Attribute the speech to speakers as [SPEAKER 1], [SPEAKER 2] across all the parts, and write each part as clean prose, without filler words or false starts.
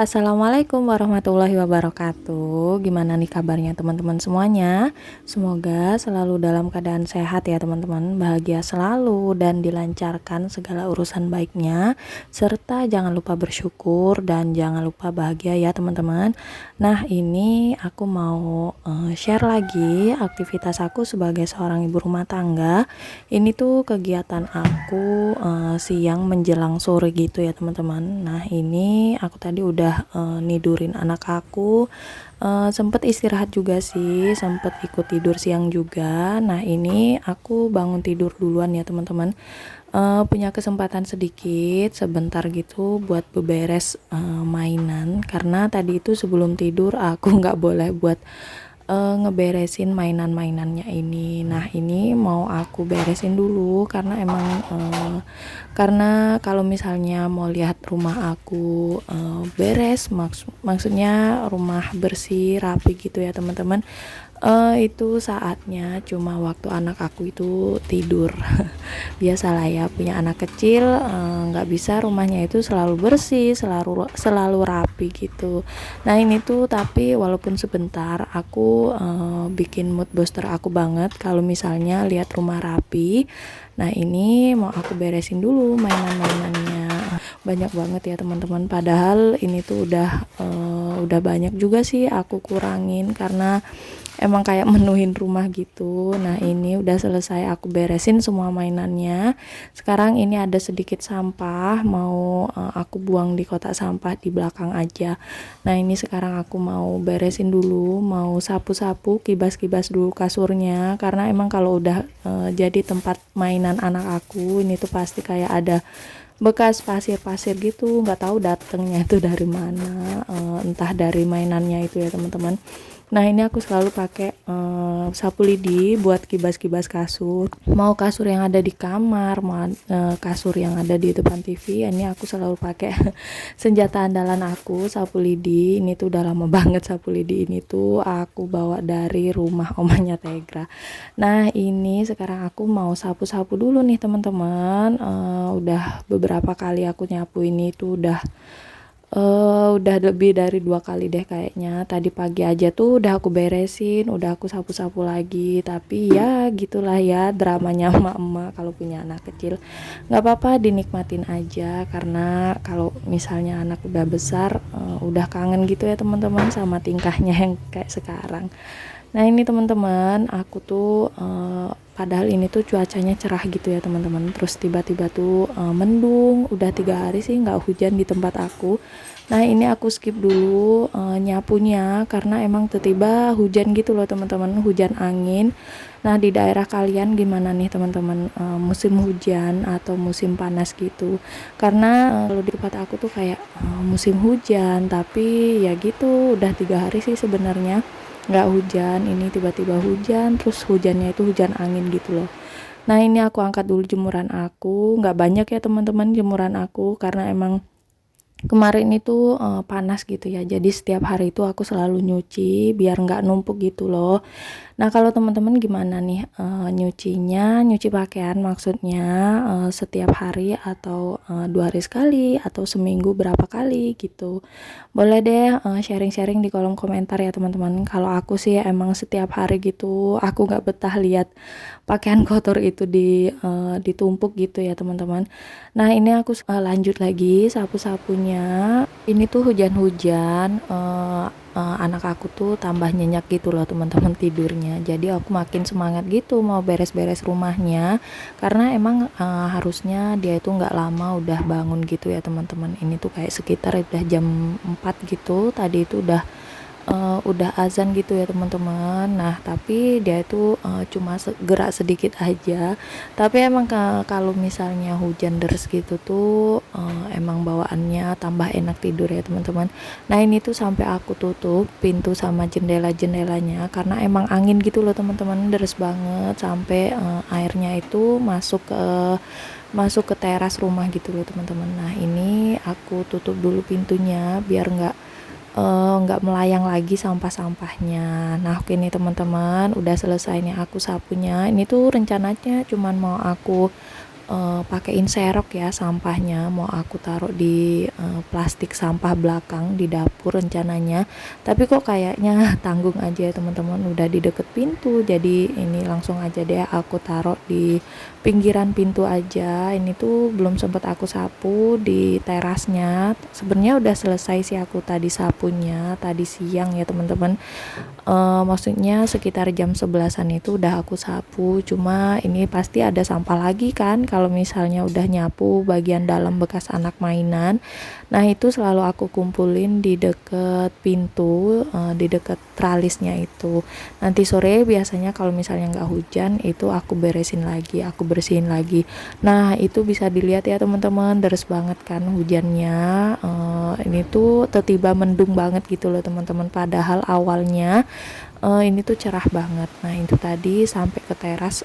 [SPEAKER 1] Assalamualaikum warahmatullahi wabarakatuh. Gimana nih kabarnya teman-teman semuanya? Semoga selalu dalam keadaan sehat ya teman-teman, bahagia selalu dan dilancarkan segala urusan baiknya, serta jangan lupa bersyukur dan jangan lupa bahagia ya teman-teman. Nah, ini aku mau share lagi aktivitas aku sebagai seorang ibu rumah tangga. Ini tuh kegiatan aku siang menjelang sore gitu ya teman-teman. Nah, ini aku tadi udah nidurin anak aku, sempet istirahat juga sih, sempet ikut tidur siang juga. Nah, ini aku bangun tidur duluan ya teman-teman, punya kesempatan sedikit sebentar gitu buat beberes mainan, karena tadi itu sebelum tidur aku nggak boleh buat ngeberesin mainan-mainannya ini. Nah, ini mau aku beresin dulu karena emang karena kalau misalnya mau lihat rumah aku beres, maksudnya rumah bersih, rapi gitu ya teman-teman, itu saatnya cuma waktu anak aku itu tidur. Biasalah ya, punya anak kecil, nggak bisa rumahnya itu selalu bersih, selalu rapi gitu. Nah, ini tuh tapi walaupun sebentar aku bikin mood booster aku banget kalau misalnya lihat rumah rapi. Nah, ini mau aku beresin dulu mainan-mainannya. Banyak banget ya teman-teman, padahal ini tuh udah banyak juga sih aku kurangin karena emang kayak menuhin rumah gitu. Nah, ini udah selesai aku beresin semua mainannya. Sekarang ini ada sedikit sampah, mau aku buang di kotak sampah di belakang aja. Nah, ini sekarang aku mau beresin dulu, mau sapu-sapu, kibas-kibas dulu kasurnya, karena emang kalau udah jadi tempat mainan anak aku, ini tuh pasti kayak ada bekas pasir-pasir gitu, nggak tahu datangnya itu dari mana, entah dari mainannya itu ya teman-teman. Nah, ini aku selalu pakai sapu lidi buat kibas-kibas kasur. Mau kasur yang ada di kamar, mau kasur yang ada di depan TV, ini aku selalu pakai senjata andalan aku, sapu lidi. Ini tuh udah lama banget sapu lidi ini tuh aku bawa dari rumah omanya Tegra. Nah, ini sekarang aku mau sapu-sapu dulu nih teman-teman. Udah beberapa kali aku nyapu ini tuh udah lebih dari 2 kali deh kayaknya. Tadi pagi aja tuh udah aku beresin, udah aku sapu-sapu lagi. Tapi ya gitulah ya dramanya emak-emak kalau punya anak kecil. Nggak apa-apa, dinikmatin aja, karena kalau misalnya anak udah besar, udah kangen gitu ya teman-teman sama tingkahnya yang kayak sekarang. Nah, ini teman-teman, aku tuh padahal ini tuh cuacanya cerah gitu ya teman-teman, terus tiba-tiba tuh mendung. Udah 3 hari sih nggak hujan di tempat aku. Nah, ini aku skip dulu nyapunya karena emang tiba-tiba hujan gitu loh teman-teman, hujan angin. Nah, di daerah kalian gimana nih teman-teman, musim hujan atau musim panas gitu? Karena kalau di tempat aku tuh kayak musim hujan, tapi ya gitu udah 3 hari sih sebenarnya nggak hujan. Ini tiba-tiba hujan, terus hujannya itu hujan angin gitu loh. Nah, ini aku angkat dulu jemuran aku, nggak banyak ya teman-teman jemuran aku karena emang kemarin itu panas gitu ya, jadi setiap hari itu aku selalu nyuci biar nggak numpuk gitu loh. Nah, kalau teman-teman gimana nih nyuci pakaian maksudnya, setiap hari atau 2 hari sekali atau seminggu berapa kali gitu? Boleh deh sharing-sharing di kolom komentar ya teman-teman. Kalau aku sih emang setiap hari gitu, aku nggak betah lihat pakaian kotor itu ditumpuk gitu ya teman-teman. Nah, ini aku lanjut lagi sapu-sapunya. Ini tuh hujan-hujan, anak aku tuh tambah nyenyak gitu loh teman-teman tidurnya. Jadi aku makin semangat gitu mau beres-beres rumahnya, karena emang harusnya dia itu nggak lama udah bangun gitu ya teman-teman. Ini tuh kayak sekitar udah jam 4 gitu. Tadi itu udah azan gitu ya teman-teman. Nah, tapi dia itu cuma gerak sedikit aja. Tapi emang kalau misalnya hujan deras gitu tuh emang bawaannya tambah enak tidur ya teman-teman. Nah, ini tuh sampai aku tutup pintu sama jendela-jendelanya karena emang angin gitu loh teman-teman, deras banget sampai airnya itu masuk ke teras rumah gitu loh teman-teman. Nah, ini aku tutup dulu pintunya biar nggak melayang lagi sampah-sampahnya. Nah, oke nih teman-teman, udah selesai nih aku sapunya. Ini tuh rencananya cuman mau aku pakein serok ya sampahnya, mau aku taruh di plastik sampah belakang di dapur rencananya, tapi kok kayaknya tanggung aja ya teman-teman, udah di deket pintu, jadi ini langsung aja deh aku taruh di pinggiran pintu aja. Ini tuh belum sempat aku sapu di terasnya, sebenarnya udah selesai sih aku tadi sapunya tadi siang ya teman-teman. Maksudnya sekitar jam 11-an itu udah aku sapu, cuma ini pasti ada sampah lagi kan kalau misalnya udah nyapu bagian dalam bekas anak mainan. Nah itu selalu aku kumpulin di deket pintu, di deket tralisnya itu. Nanti sore biasanya kalau misalnya nggak hujan itu aku beresin lagi, aku bersihin lagi. Nah itu bisa dilihat ya teman-teman, deres banget kan hujannya. Ini tuh tiba-tiba mendung banget gitu loh teman-teman, padahal awalnya ini tuh cerah banget. Nah itu tadi sampai ke teras,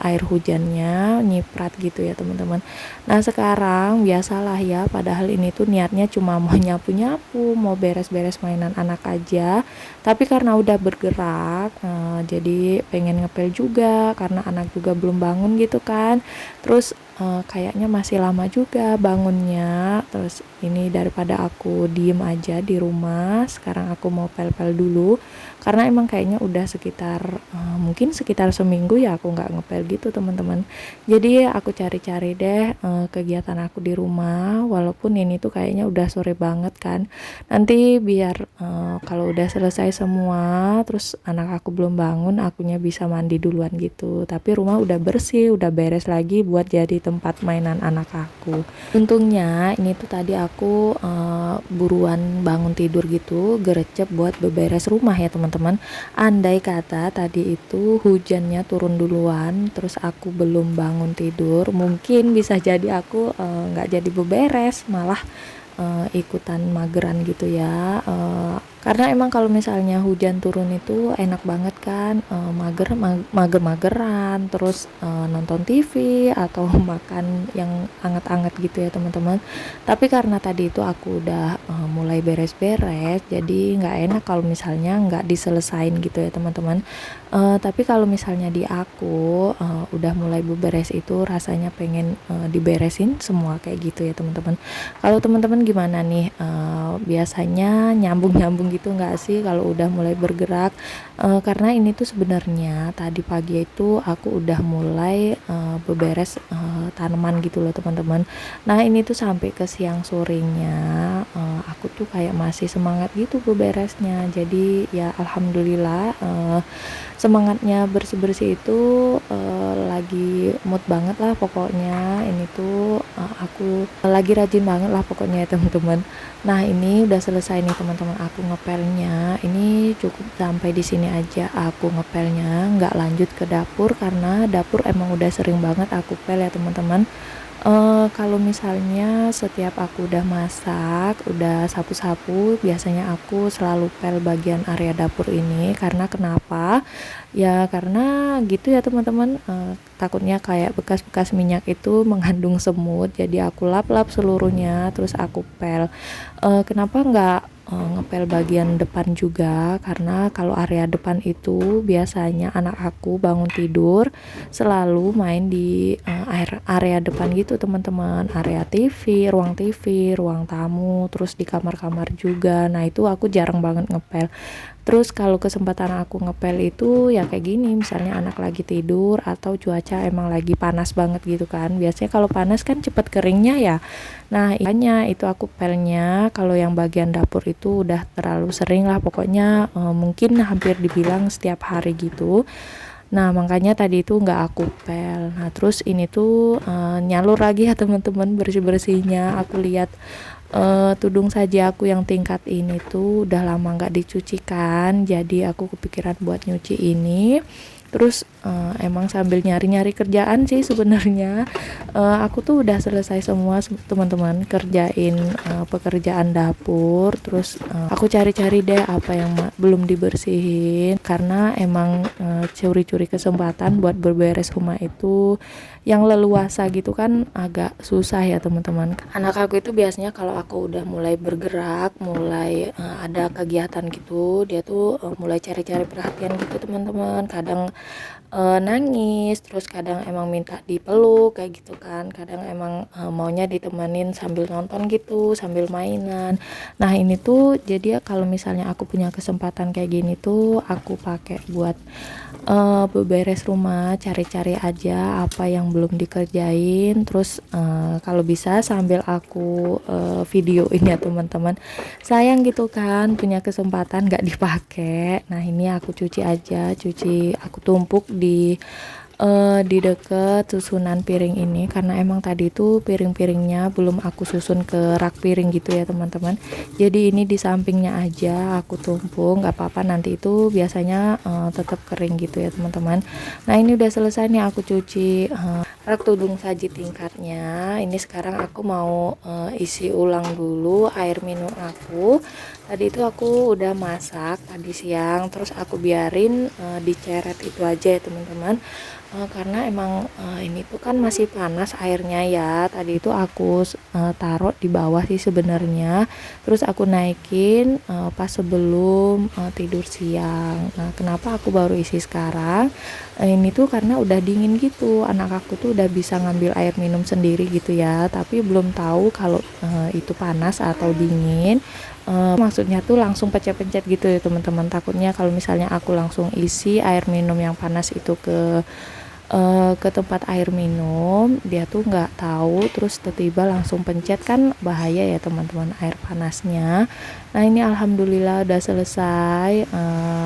[SPEAKER 1] air hujannya nyiprat gitu ya teman-teman. Nah sekarang biasalah ya, padahal ini tuh niatnya cuma mau nyapu-nyapu, mau beres-beres mainan anak aja, tapi karena udah bergerak, jadi pengen ngepel juga karena anak juga belum bangun gitu kan. Terus kayaknya masih lama juga bangunnya, terus ini daripada aku diem aja di rumah, sekarang aku mau pel-pel dulu karena emang kayaknya udah sekitar mungkin sekitar seminggu ya aku nggak ngepel gitu teman-teman. Jadi aku cari-cari deh kegiatan aku di rumah, walaupun ini tuh kayaknya udah sore banget kan, nanti biar kalau udah selesai semua terus anak aku belum bangun, akunya bisa mandi duluan gitu, tapi rumah udah bersih, udah beres lagi buat jadi tempat mainan anak aku. Untungnya ini tuh tadi aku buruan bangun tidur gitu, gerecep buat beberes rumah ya teman-teman. Andai kata tadi itu hujannya turun duluan, terus aku belum bangun tidur, mungkin bisa jadi aku nggak jadi beberes, malah ikutan mageran gitu ya. Karena emang kalau misalnya hujan turun itu enak banget kan, mager-mageran, terus nonton TV atau makan yang anget-anget gitu ya teman-teman. Tapi karena tadi itu aku udah mulai beres-beres, jadi nggak enak kalau misalnya nggak diselesain gitu ya teman-teman. Tapi kalau misalnya di aku udah mulai beberes itu rasanya pengen diberesin semua kayak gitu ya teman-teman. Kalau teman-teman gimana nih? Biasanya nyambung-nyambung gitu nggak sih kalau udah mulai bergerak? Karena ini tuh sebenarnya tadi pagi itu aku udah mulai beberes tanaman gitu loh teman-teman. Nah ini tuh sampai ke siang sorenya aku tuh kayak masih semangat gitu beberesnya. Jadi ya alhamdulillah semangatnya bersih-bersih itu lagi mood banget lah pokoknya. Ini tuh aku lagi rajin banget lah pokoknya ya teman-teman. Nah ini udah selesai nih teman-teman, aku ngepelnya. Ini cukup sampai di sini aja aku ngepelnya, nggak lanjut ke dapur karena dapur emang udah sering banget aku pel ya teman-teman. Kalau misalnya setiap aku udah masak, udah sapu-sapu, biasanya aku selalu pel bagian area dapur ini. Karena kenapa? Ya karena gitu ya teman-teman, takutnya kayak bekas-bekas minyak itu mengandung semut, jadi aku lap-lap seluruhnya terus aku pel. Kenapa nggak ngepel bagian depan juga? Karena kalau area depan itu biasanya anak aku bangun tidur selalu main di area depan gitu teman-teman, area TV, ruang tamu, terus di kamar-kamar juga. Nah itu aku jarang banget ngepel. Terus kalau kesempatan aku ngepel itu ya kayak gini, misalnya anak lagi tidur atau cuaca emang lagi panas banget gitu kan. Biasanya kalau panas kan cepet keringnya ya. Nah ikannya itu aku pelnya. Kalau yang bagian dapur itu udah terlalu sering lah pokoknya, mungkin hampir dibilang setiap hari gitu. Nah makanya tadi itu nggak aku pel. Nah terus ini tuh nyalur lagi ya teman-teman bersih-bersihnya. Aku lihat tudung saja aku yang tingkat ini tuh udah lama nggak dicuci kan, jadi aku kepikiran buat nyuci ini. Terus emang sambil nyari-nyari kerjaan sih sebenarnya. Aku tuh udah selesai semua teman-teman kerjain pekerjaan dapur. Terus aku cari-cari deh apa yang belum dibersihin, karena emang curi-curi kesempatan buat berberes rumah itu yang leluasa gitu kan agak susah ya teman-teman. Anak aku itu biasanya kalau aku udah mulai bergerak, mulai ada kegiatan gitu, dia tuh mulai cari-cari perhatian gitu teman-teman. Kadang nangis, terus kadang emang minta dipeluk kayak gitu kan, kadang emang maunya ditemenin sambil nonton gitu, sambil mainan. Nah ini tuh jadi ya kalau misalnya aku punya kesempatan kayak gini tuh aku pakai buat beberes rumah, cari-cari aja apa yang belum dikerjain, terus kalau bisa sambil aku videoin ya teman-teman. Sayang gitu kan punya kesempatan gak dipakai. Nah ini aku cuci aja, aku tumpuk di deket susunan piring ini, karena emang tadi itu piring-piringnya belum aku susun ke rak piring gitu ya teman-teman. Jadi ini di sampingnya aja aku tumpuk, nggak apa-apa, nanti itu biasanya tetap kering gitu ya teman-teman. Nah ini udah selesai nih aku cuci rak tudung saji tingkatnya. Ini sekarang aku mau isi ulang dulu air minum aku. Tadi itu aku udah masak tadi siang, terus aku biarin diceret itu aja ya teman-teman. Karena emang ini tuh kan masih panas airnya ya. Tadi itu aku taruh di bawah sih sebenarnya, terus aku naikin pas sebelum tidur siang. Nah kenapa aku baru isi sekarang, ini tuh karena udah dingin gitu, anak aku tuh udah bisa ngambil air minum sendiri gitu ya, tapi belum tahu kalau itu panas atau dingin. Maksudnya tuh langsung pencet-pencet gitu ya teman-teman, takutnya kalau misalnya aku langsung isi air minum yang panas itu ke tempat air minum, dia tuh nggak tahu terus tiba-tiba langsung pencet, kan bahaya ya teman-teman air panasnya. Nah ini alhamdulillah udah selesai.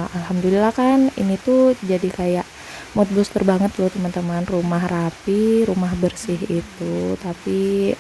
[SPEAKER 1] Alhamdulillah kan ini tuh jadi kayak mood booster banget loh teman-teman, rumah rapi, rumah bersih itu. Tapi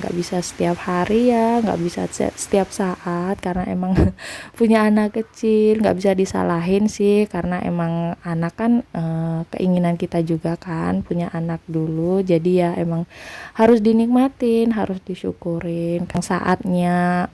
[SPEAKER 1] nggak bisa setiap hari ya, nggak bisa setiap saat, karena emang punya anak kecil nggak bisa disalahin sih, karena emang anak kan keinginan kita juga kan punya anak dulu, jadi ya emang harus dinikmatin, harus disyukurin kan saatnya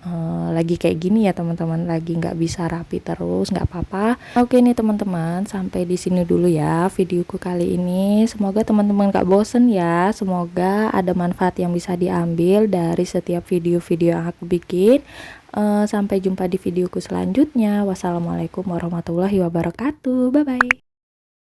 [SPEAKER 1] lagi kayak gini ya teman-teman, lagi nggak bisa rapi terus, nggak apa-apa. Oke nih teman-teman, sampai di sini dulu ya videoku kali ini. Semoga teman-teman gak bosen ya, semoga ada manfaat yang bisa diambil dari setiap video-video yang aku bikin. Sampai jumpa di videoku selanjutnya. Wassalamualaikum warahmatullahi wabarakatuh. Bye bye.